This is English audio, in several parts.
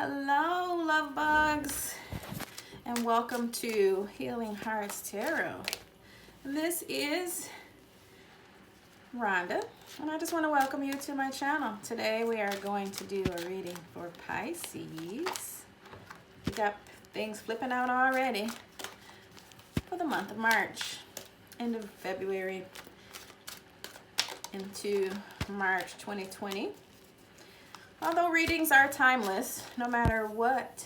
Hello, love bugs, and welcome to Healing Hearts Tarot. And this is Rhonda, and I just want to welcome you to my channel. Today we are going to do a reading for Pisces. We got things flipping out already for the month of March, end of February into March 2020. Although readings are timeless, no matter what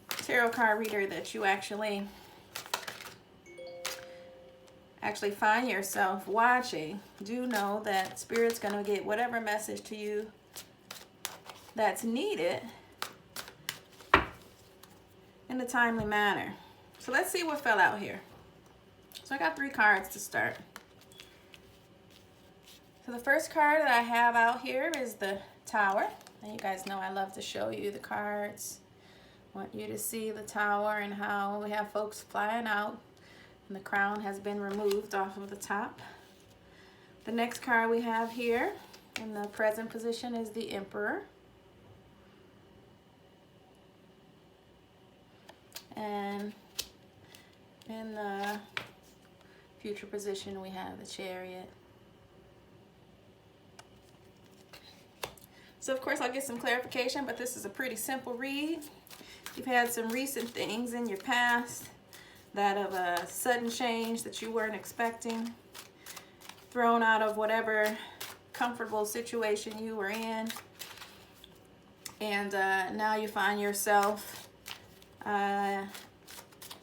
tarot card reader that you actually find yourself watching, do know that Spirit's going to get whatever message to you that's needed in a timely manner. So let's see what fell out here. So I got 3 cards to start. So the first card that I have out here is the Tower. And you guys know I love to show you the cards. I want you to see the Tower and how we have folks flying out and the crown has been removed off of the top. The next card we have here in the present position is the Emperor. And in the future position we have the Chariot. So of course I'll get some clarification, but this is a pretty simple read. You've had some recent things in your past that of a sudden change that you weren't expecting, thrown out of whatever comfortable situation you were in, and now you find yourself at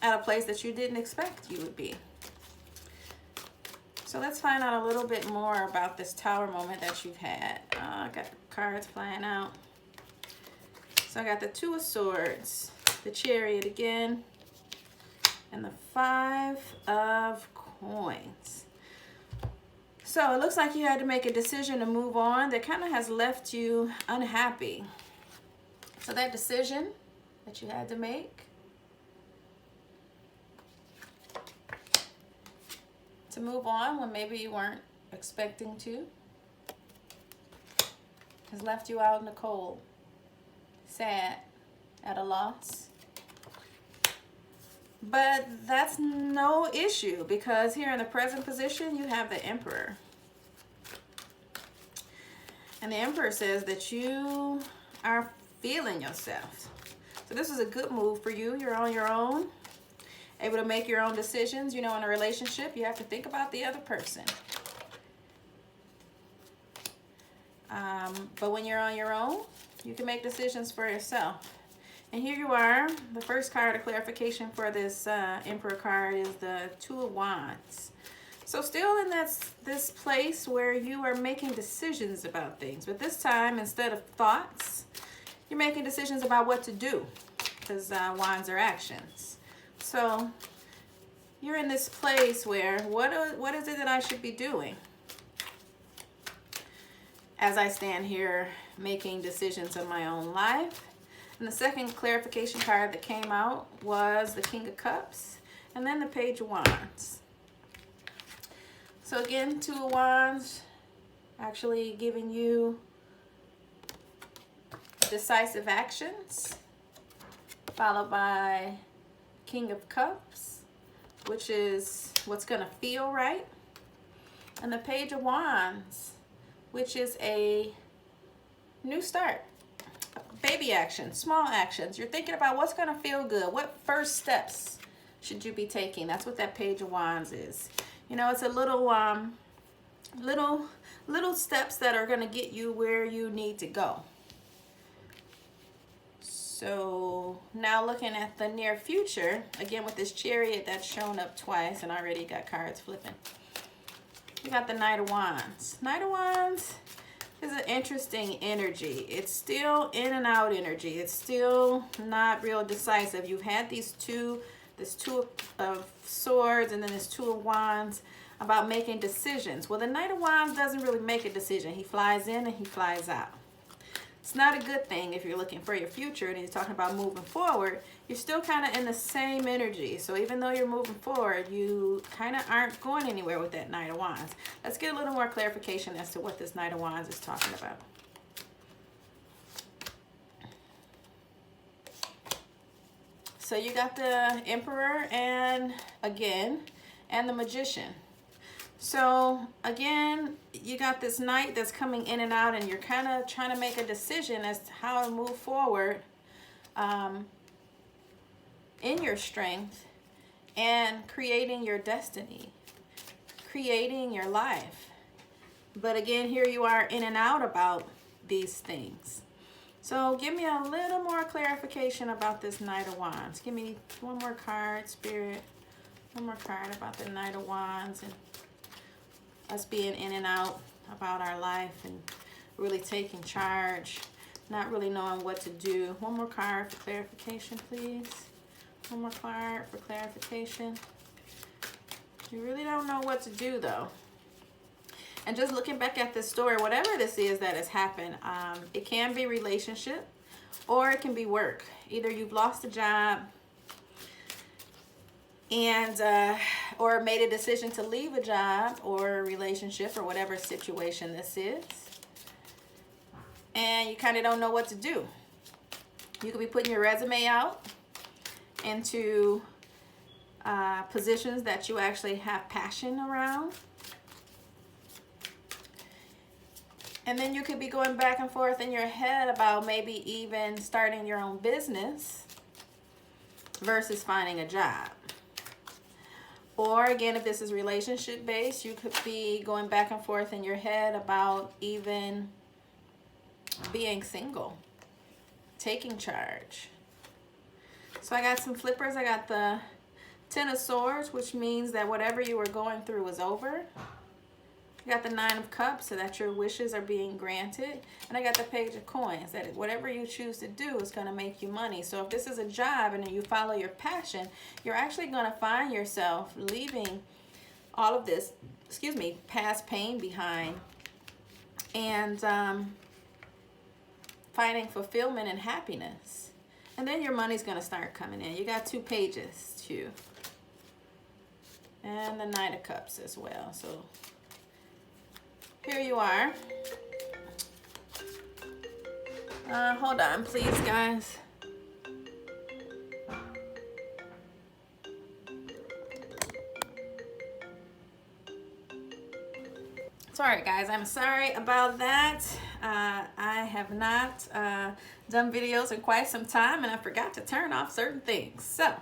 a place that you didn't expect you would be. So let's find out a little bit more about this Tower moment that you've had. I got the cards flying out. So I got the 2 of Swords, the Chariot again, and the 5 of Coins. So it looks like you had to make a decision to move on that kind of has left you unhappy. So that decision that you had to make to move on when maybe you weren't expecting to has left you out in the cold, sad, at a loss. But that's no issue, because here in the present position you have the Emperor. And the Emperor says that you are feeling yourself. So this is a good move for you. You're on your own, able to make your own decisions. You know, in a relationship, you have to think about the other person. But when you're on your own, you can make decisions for yourself. And here you are. The first card of clarification for this Emperor card is the 2 of Wands. So still in this place where you are making decisions about things. But this time, instead of thoughts, you're making decisions about what to do. Because Wands are actions. So you're in this place where what is it that I should be doing as I stand here making decisions in my own life. And the second clarification card that came out was the King of Cups and then the Page of Wands. So again, 2 of Wands actually giving you decisive actions, followed by King of Cups, which is what's going to feel right, and the Page of Wands, which is a new start, baby action, small actions. You're thinking about what's going to feel good. What first steps should you be taking? That's what that Page of Wands is. You know, it's a little steps that are going to get you where you need to go. So now looking at the near future, again with this Chariot that's shown up twice and already got cards flipping. You got the Knight of Wands. Knight of Wands is an interesting energy. It's still in and out energy. It's still not real decisive. You've had this 2 of Swords and then this 2 of Wands about making decisions. Well, the Knight of Wands doesn't really make a decision. He flies in and he flies out. It's not a good thing if you're looking for your future and he's talking about moving forward. You're still kind of in the same energy. So even though you're moving forward, you kind of aren't going anywhere with that Knight of Wands. Let's get a little more clarification as to what this Knight of Wands is talking about. Knight of Wands is talking about moving forward. You're still kind of in the same energy. So even though you're moving forward, you kind of aren't going anywhere with that Knight of Wands. Let's get a little more clarification as to what this Knight of Wands is talking about. Knight of Wands is talking about moving forward. You're still kind of in the same energy. So even though you're moving forward, you kind of aren't going anywhere with that Knight of Wands. Let's get a little more clarification as to what this Knight of Wands is talking about. So you got the Emperor and the Magician. So again, you got this Knight that's coming in and out, and you're kind of trying to make a decision as to how to move forward in your strength and creating your destiny, creating your life. But again, here you are in and out about these things. So give me a little more clarification about this Knight of Wands. Give me one more card, Spirit. One more card about the Knight of Wands and us being in and out about our life and really taking charge, not really knowing what to do. One more card for clarification, please. One more card for clarification. You really don't know what to do, though. And just looking back at this story, whatever this is that has happened, it can be relationship or it can be work. Either you've lost a job and or made a decision to leave a job or a relationship or whatever situation this is, and you kind of don't know what to do. You could be putting your resume out into positions that you actually have passion around. And then you could be going back and forth in your head about maybe even starting your own business versus finding a job. Or again, if this is relationship based, you could be going back and forth in your head about even being single, taking charge. So I got some flippers. I got the Ten of Swords, which means that whatever you were going through is over. I got the Nine of Cups, so that your wishes are being granted. And I got the Page of Coins, that whatever you choose to do is going to make you money. So if this is a job and you follow your passion, you're actually going to find yourself leaving all of this, past pain behind and finding fulfillment and happiness. And then your money's going to start coming in. You got two pages too. And the Knight of Cups as well. So here you are. Hold on, please, guys. Sorry, guys. I'm sorry about that. I have not done videos in quite some time, and I forgot to turn off certain things. So,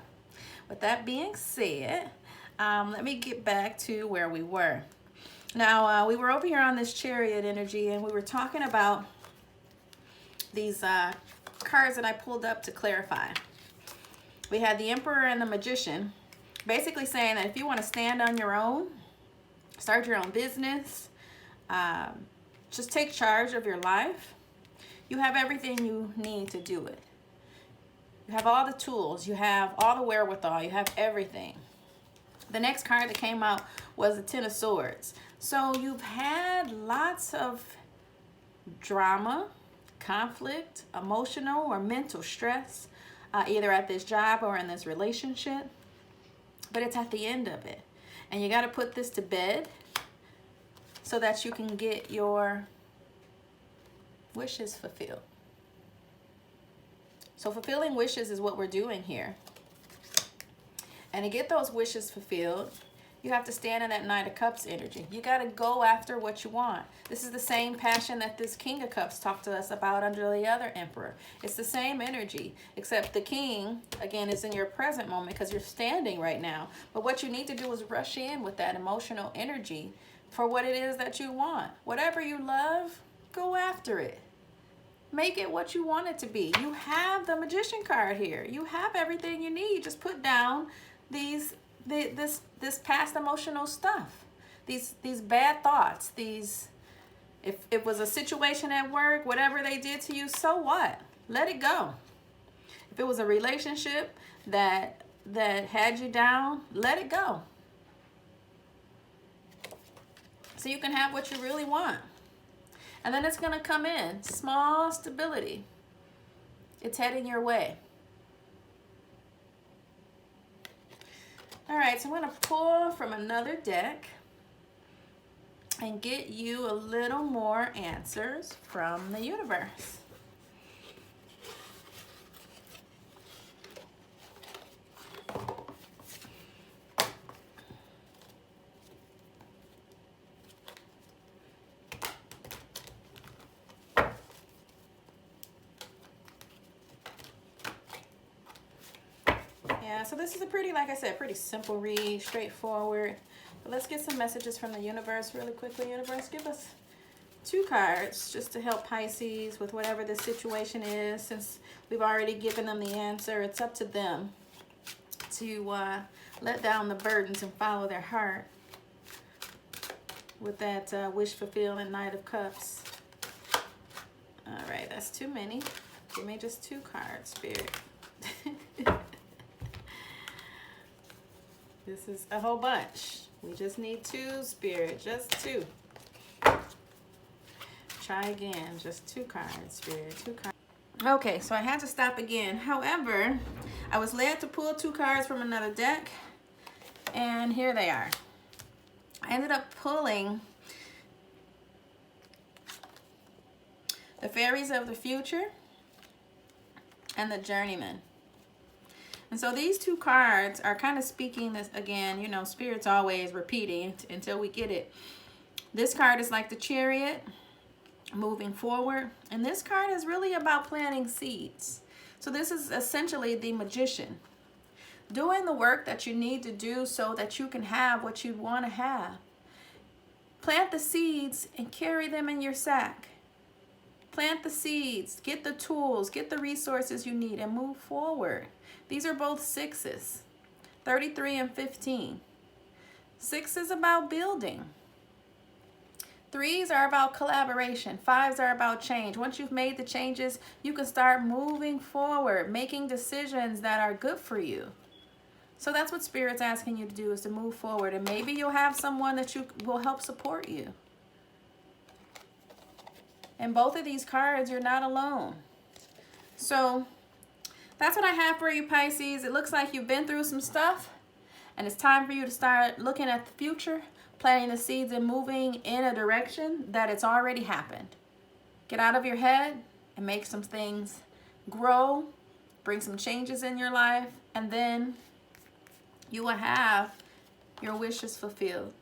with that being said, let me get back to where we were. Now, we were over here on this Chariot energy, and we were talking about these cards that I pulled up to clarify. We had the Emperor and the Magician, basically saying that if you want to stand on your own, start your own business, just take charge of your life, you have everything you need to do it. You have all the tools, you have all the wherewithal, you have everything. The next card that came out was the Ten of Swords. So you've had lots of drama, conflict, emotional or mental stress, either at this job or in this relationship, but it's at the end of it. And you got to put this to bed so that you can get your wishes fulfilled. So fulfilling wishes is what we're doing here. And to get those wishes fulfilled, you have to stand in that Knight of Cups energy. You got to go after what you want. This is the same passion that this King of Cups talked to us about under the other Emperor. It's the same energy, except the King, again, is in your present moment because you're standing right now. But what you need to do is rush in with that emotional energy for what it is that you want. Whatever you love, go after it. Make it what you want it to be. You have the Magician card here. You have everything you need. Just put down this past emotional stuff, these bad thoughts, if it was a situation at work, whatever they did to you, so what? Let it go. If it was a relationship that had you down, let it go. So you can have what you really want. And then it's going to come in. Small stability. It's heading your way. All right, so I'm going to pull from another deck and get you a little more answers from the universe. Yeah, so this is a pretty, like I said, pretty simple read, straightforward. But let's get some messages from the universe really quickly. Universe, give us 2 cards just to help Pisces with whatever the situation is. Since we've already given them the answer, it's up to them to let down the burdens and follow their heart with that wish-fulfilling Knight of Cups. All right, that's too many. Give me just 2 cards, Spirit. This is a whole bunch. We just need 2, Spirit, just 2. Try again, just 2 cards, Spirit, 2 cards. Okay, so I had to stop again. However, I was led to pull 2 cards from another deck, and here they are. I ended up pulling the Fairies of the Future and the Journeyman. And so these 2 cards are kind of speaking this again, you know, Spirit's always repeating until we get it. This card is like the Chariot, moving forward. And this card is really about planting seeds. So this is essentially the Magician, doing the work that you need to do so that you can have what you want to have. Plant the seeds and carry them in your sack. Plant the seeds, get the tools, get the resources you need, and move forward. These are both 6s, 33 and 15. 6 is about building. 3s are about collaboration. 5s are about change. Once you've made the changes, you can start moving forward, making decisions that are good for you. So that's what Spirit's asking you to do, is to move forward. And maybe you'll have someone that you will help support you. And both of these cards, you're not alone. So that's what I have for you, Pisces. It looks like you've been through some stuff, and it's time for you to start looking at the future, planting the seeds and moving in a direction that it's already happened. Get out of your head and make some things grow, bring some changes in your life, and then you will have your wishes fulfilled.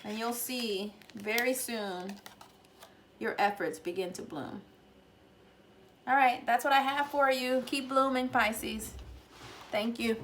And you'll see very soon your efforts begin to bloom. All right, that's what I have for you. Keep blooming, Pisces. Thank you.